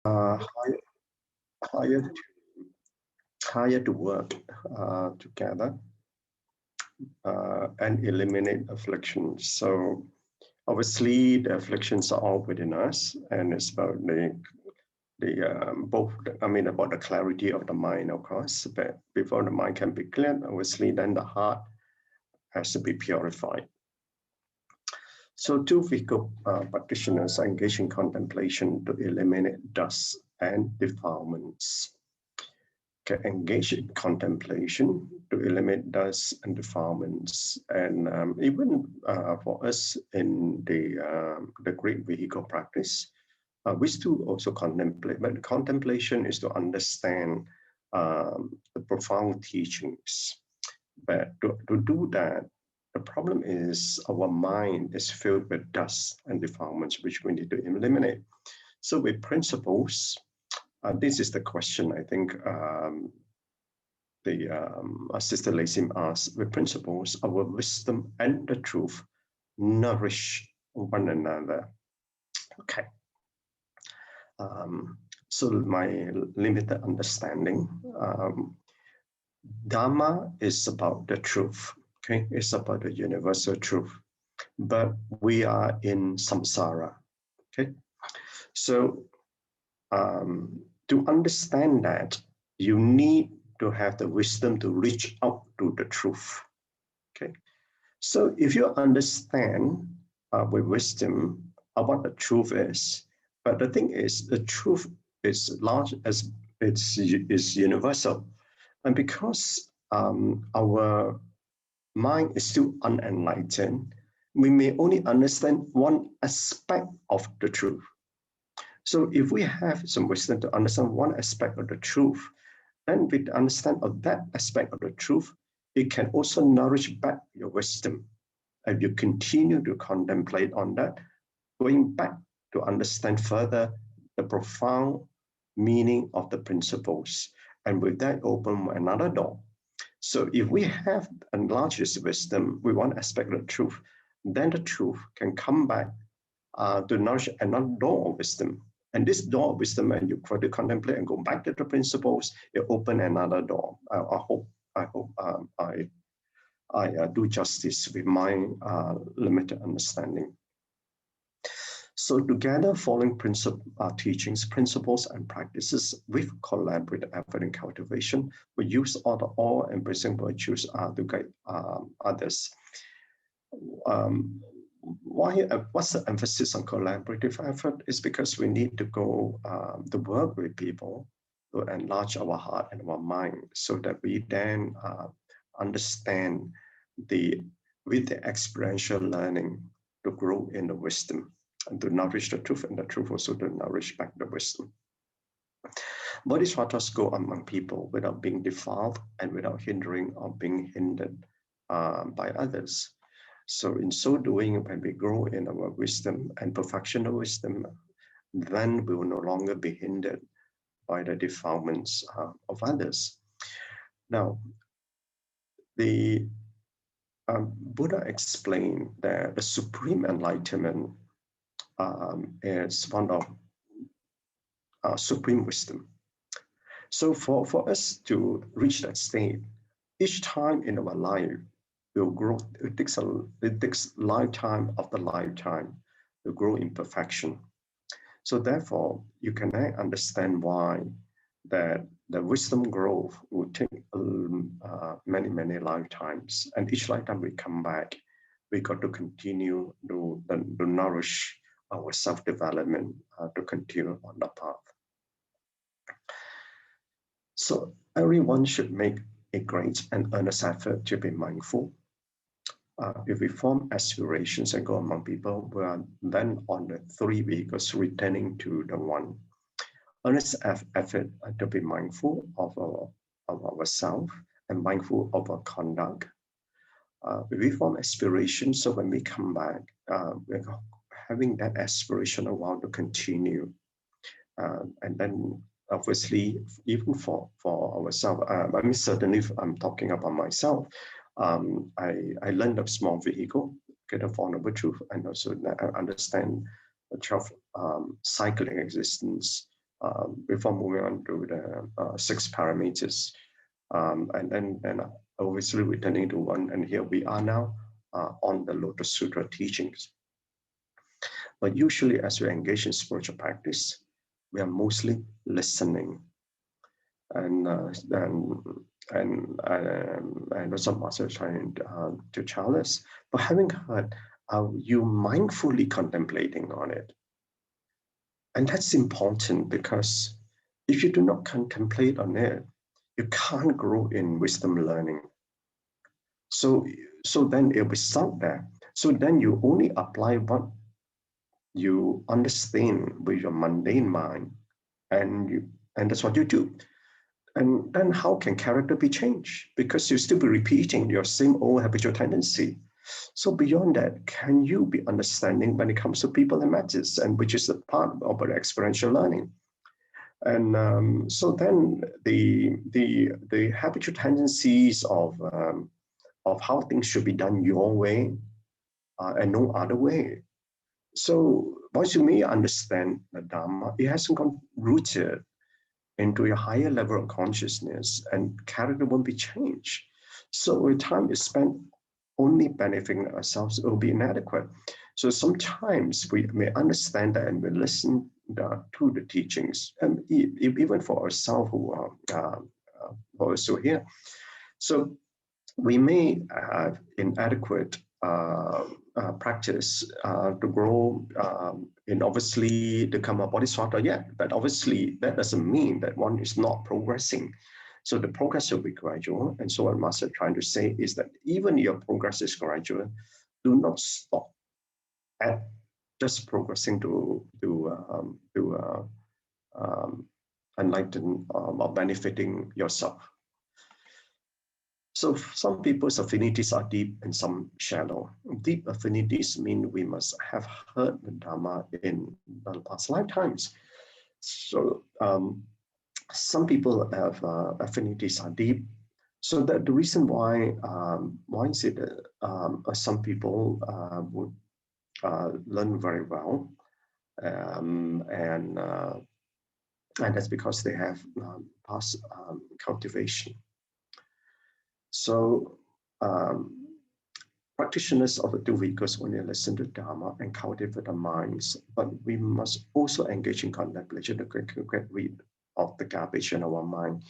hire, hire, to, hire to work together and eliminate afflictions. So obviously the afflictions are all within us, and it's about both, I mean, about the clarity of the mind, of course, but before the mind can be cleared, obviously then the heart has to be purified. So two vehicle practitioners are engaged in contemplation to eliminate dust and defilements. Can engage in contemplation to eliminate dust and defilements, and even for us in the great vehicle practice, we still also contemplate. But contemplation is to understand the profound teachings. But to do that, the problem is our mind is filled with dust and defilements, which we need to eliminate. So with principles, this is the question I think Sister Lacey asked. With principles, our wisdom and the truth nourish one another. Okay. So my limited understanding, Dharma is about the truth. Okay, it's about the universal truth, but we are in samsara. Okay, so to understand that, you need to have the wisdom to reach out to the truth. Okay, so if you understand with wisdom what the truth is, but the thing is, the truth is large as is universal, and because our mind is still unenlightened, we may only understand one aspect of the truth. So if we have some wisdom to understand one aspect of the truth, then with the understand of that aspect of the truth, it can also nourish back your wisdom. If you continue to contemplate on that, going back to understand further the profound meaning of the principles, and with that open another door. So if we have enlarged this wisdom with one aspect of the truth, then the truth can come back to nourish another door of wisdom. And this door of wisdom, and you try to contemplate and go back to the principles, it open another door. I hope I do justice with my limited understanding. So together, following teachings, principles, and practices with collaborative effort and cultivation, we use all the all-embracing virtues to guide others. What's the emphasis on collaborative effort? Is because we need to go to work with people to enlarge our heart and our mind, so that we then understand with the experiential learning to grow in the wisdom and to nourish the truth, and the truth also to nourish back the wisdom. Bodhisattvas go among people without being defiled and without hindering or being hindered by others. So in so doing, when we grow in our wisdom and perfection of wisdom, then we will no longer be hindered by the defilements of others. Now, the Buddha explained that the supreme enlightenment is one of supreme wisdom. So for us to reach that state, each time in our life will grow. It takes lifetime after lifetime to grow in perfection. So therefore, you can understand why that the wisdom growth will take many lifetimes, and each lifetime we come back, we got to continue to nourish our self-development to continue on the path. So everyone should make a great and earnest effort to be mindful. If we form aspirations and go among people, we are then on the three vehicles returning to the one. Earnest effort to be mindful of ourselves and mindful of our conduct. We form aspirations, so when we come back, we're having that aspiration a while to continue. And then obviously, even for ourselves, I mean, certainly if I'm talking about myself, I learned a small vehicle, get a vulnerable truth, and also understand the cycling existence before moving on to the 6 parameters. And obviously returning to one, and here we are now on the Lotus Sutra teachings. But usually as we engage in spiritual practice, we are mostly listening. And some master trying to challenge us, but having heard, are you mindfully contemplating on it? And that's important, because if you do not contemplate on it, you can't grow in wisdom learning. So then it'll be stuck there. So then you only apply what you understand with your mundane mind, and that's what you do. And then how can character be changed? Because you still be repeating your same old habitual tendency. So beyond that, can you be understanding when it comes to people and matters, and which is a part of our experiential learning? And so then the habitual tendencies of how things should be done your way and no other way. So once you may understand the Dharma, it hasn't gone rooted into a higher level of consciousness, and character won't be changed. So if time is spent only benefiting ourselves, it will be inadequate. So sometimes we may understand that and we listen to the teachings, and even for ourselves who are also here. So we may have inadequate practice to grow in obviously become a bodhisattva yet, but obviously that doesn't mean that one is not progressing. So the progress will be gradual. And so what Master is trying to say is that even your progress is gradual, do not stop at just progressing to enlighten or benefiting yourself. So some people's affinities are deep and some shallow. Deep affinities mean we must have heard the Dharma in the past lifetimes. So some people have affinities are deep. So that the reason why is it some people would learn very well, and that's because they have past cultivation. So practitioners of the two vehicles only listen to Dharma and cultivate their minds, but we must also engage in contemplation to get rid of the garbage in our mind.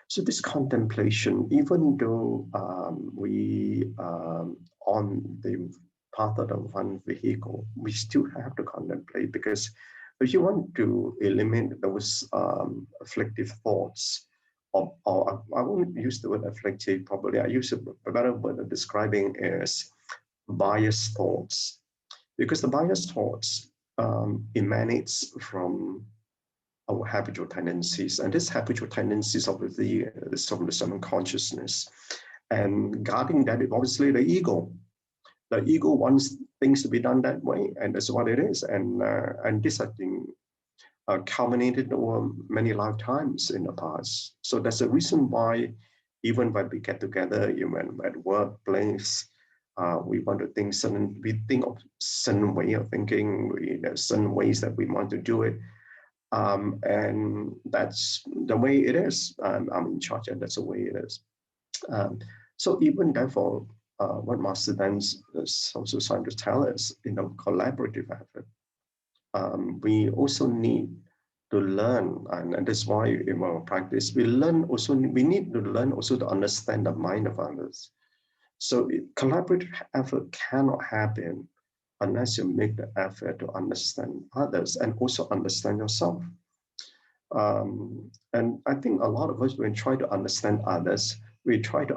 So this contemplation, even though we on the path of the one vehicle, we still have to contemplate, because if you want to eliminate those afflictive thoughts, or I won't use the word afflictive, probably I use a better word of describing as biased thoughts, because the biased thoughts emanates from our habitual tendencies, and these habitual tendencies obviously is from the seven consciousness, and guarding that is obviously the ego. The ego wants things to be done that way, and that's what it is. And this, I think, culminated over many lifetimes in the past. So that's the reason why, even when we get together, even at workplace, we want to think certain. We think of certain way of thinking. There's certain ways that we want to do it, and that's the way it is. I'm in charge, and that's the way it is. So even therefore, what Master then is also trying to tell us, collaborative effort. We also need to learn, and that's why in our practice we need to learn also to understand the mind of others. So collaborative effort cannot happen unless you make the effort to understand others and also understand yourself. And I think a lot of us, when we try to understand others, we try to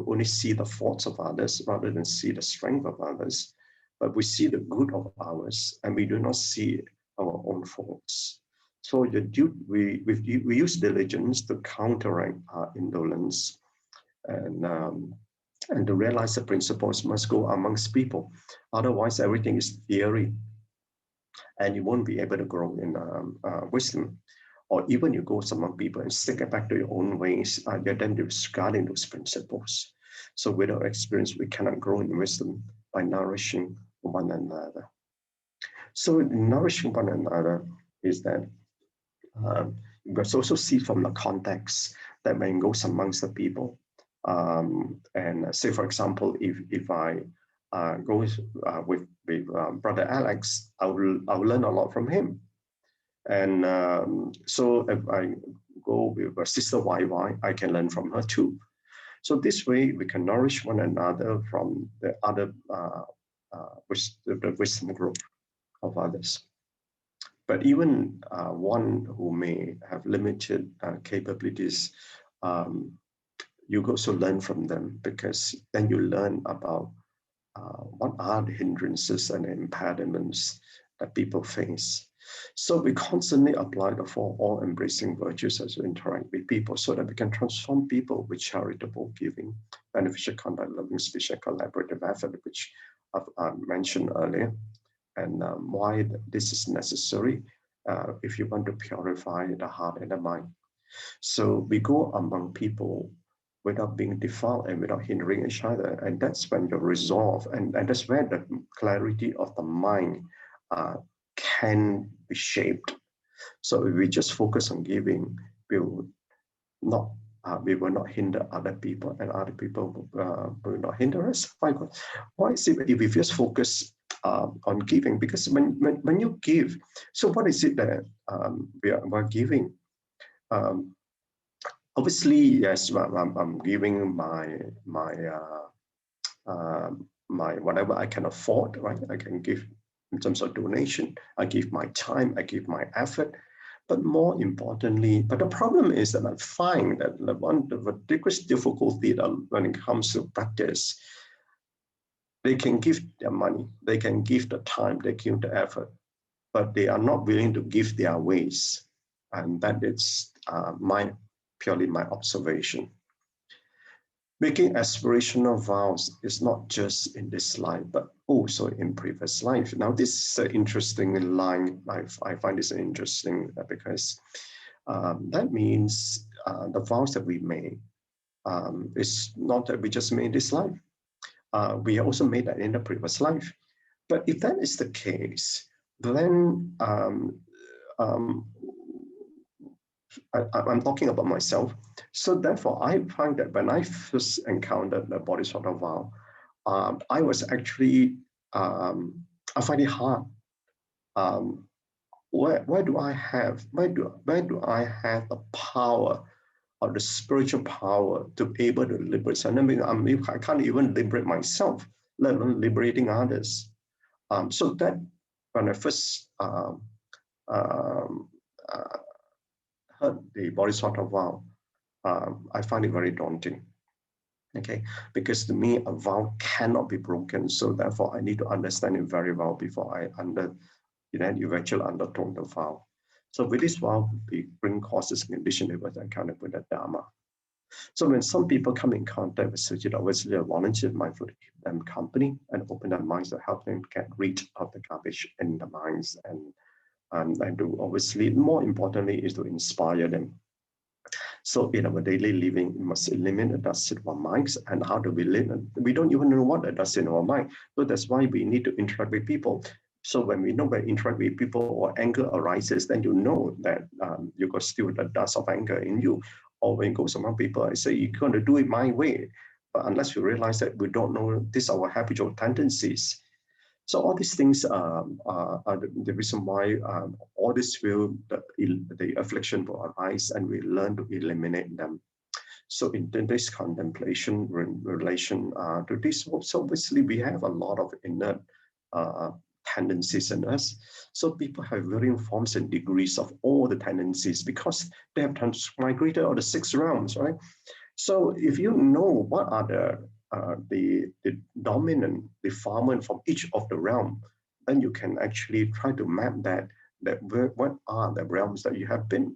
only see the faults of others rather than see the strength of others. But we see the good of ours, and we do not see our own faults. So we use diligence to counteract our indolence, and to realize the principles must go amongst people. Otherwise, everything is theory, and you won't be able to grow in wisdom. Or even you go among people and stick it back to your own ways, you're then discarding those principles. So without experience, we cannot grow in wisdom by nourishing one another. So nourishing one another is that you must also see from the context that when it goes amongst the people. And say, for example, if I go with Brother Alex, I will learn a lot from him. And so if I go with Sister YY, I can learn from her too. So this way we can nourish one another from the other the wisdom group of others. But even one who may have limited capabilities, you also learn from them, because then you learn about what are the hindrances and impediments that people face. So we constantly apply the four all-embracing virtues as we interact with people, so that we can transform people with charitable giving, beneficial conduct, loving speech, and collaborative effort, which I've mentioned earlier, and why this is necessary if you want to purify the heart and the mind. So we go among people without being defiled and without hindering each other. And that's when your resolve, and that's where the clarity of the mind can be shaped. So if we just focus on giving, we will not hinder other people, and other people will not hinder us. Why is it if we just focus on giving? Because when you give, so what is it that we're giving? Obviously, yes, I'm giving my whatever I can afford, right? I can give in terms of donation. I give my time, I give my effort. But more importantly, but the problem is that I find that the biggest difficulty that when it comes to practice, they can give their money, they can give the time, they give the effort, but they are not willing to give their ways. And that is purely my observation. Making aspirational vows is not just in this life, but also in previous life. Now, this is an interesting line. I find this interesting because that means the vows that we made is not that we just made this life. We also made that in the previous life. But if that is the case, then I'm talking about myself. So therefore, I find that when I first encountered the Bodhisattva vow, I was actually, I find it hard. Where do I have the power, or the spiritual power, to be able to liberate? I mean, I can't even liberate myself, let alone liberating others. So that when I first heard the Bodhisattva vow, I find it very daunting. Okay, because to me, a vow cannot be broken. So therefore, I need to understand it very well before I eventually undertake the vow. So with this vow, we bring causes and conditions with encounter with the Dharma. So when some people come in contact with Sujit, obviously I volunteer mindful to keep them company and open their minds to help them get rid of the garbage in the minds, and to obviously, more importantly, is to inspire them. So in our daily living, we must eliminate the dust in our minds. And how do we live? We don't even know what the dust in our mind. So that's why we need to interact with people. So when we know when we interact with people or anger arises, then you know that you got still the dust of anger in you. Or when it goes among people, I say, you're going to do it my way. But unless we realize that we don't know, these are our habitual tendencies. So all these things are the reason why all this the affliction will arise, and we learn to eliminate them. So in this contemplation relation to this, so obviously we have a lot of inner tendencies in us. So people have varying forms and degrees of all the tendencies, because they have migrated all the 6 realms, right? So if you know what are the dominant defilement from each of the realm, then you can actually try to map that what are the realms that you have been.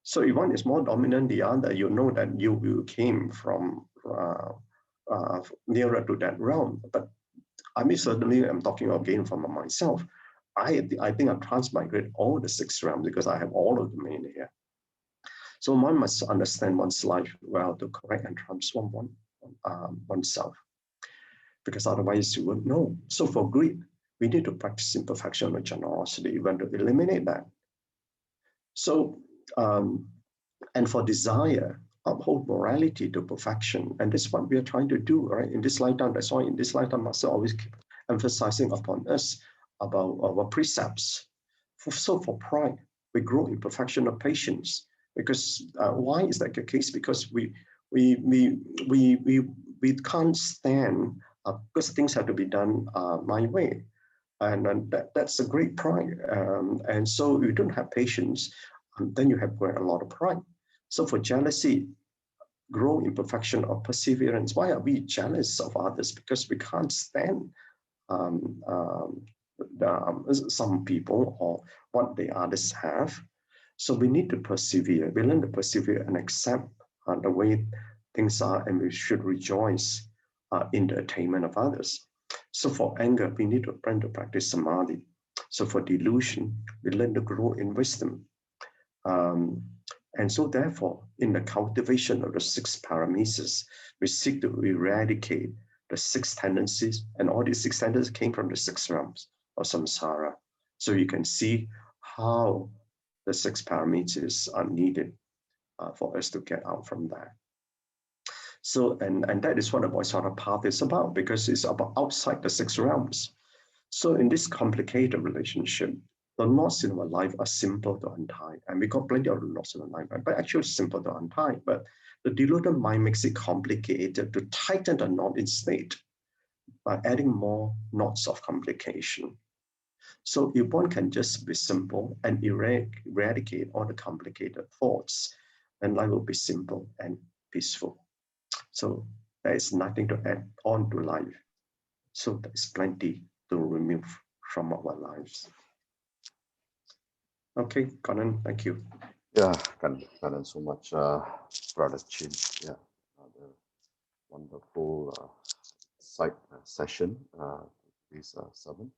So if one is more dominant than the other, you know that you came from nearer to that realm. But I mean, certainly I'm talking again from myself. I think I've transmigrated all the 6 realms, because I have all of them in here. So one must understand one's life well to correct and transform oneself, because otherwise you wouldn't know. So for greed, we need to practice imperfection and generosity. We want to eliminate that. So, and for desire, uphold morality to perfection. And this is what we are trying to do, right? In this lifetime, that's why in this lifetime, Master always keep emphasizing upon us about our precepts. So for pride, we grow in perfection of patience. Because why is that the case? Because we can't stand because things have to be done my way. And that's a great pride. And so you don't have patience, then you have a lot of pride. So for jealousy, grow in perfection of perseverance. Why are we jealous of others? Because we can't stand um, some people or what the others have. So we need to persevere. We learn to persevere and accept the way things are, and we should rejoice in the attainment of others. So for anger, we need to learn to practice samadhi. So for delusion, we learn to grow in wisdom. And so therefore, in the cultivation of the 6 parameters, we seek to eradicate the 6 tendencies, and all these 6 tendencies came from the 6 realms of samsara. So you can see how the 6 parameters are needed for us to get out from that. So, and that is what the Bodhisattva path is about, because it's about outside the 6 realms. So in this complicated relationship, the knots in our life are simple to untie. And we got plenty of knots in our life, but actually simple to untie. But the deluded mind makes it complicated to tighten the knot instead by adding more knots of complication. So if one can just be simple and eradicate all the complicated thoughts, then life will be simple and peaceful. So there is nothing to add on to life. So there's plenty to remove from our lives. Okay, Conan, thank you. Yeah, Kanan, so much, Brother Chin. Yeah, the wonderful side session, this sermon.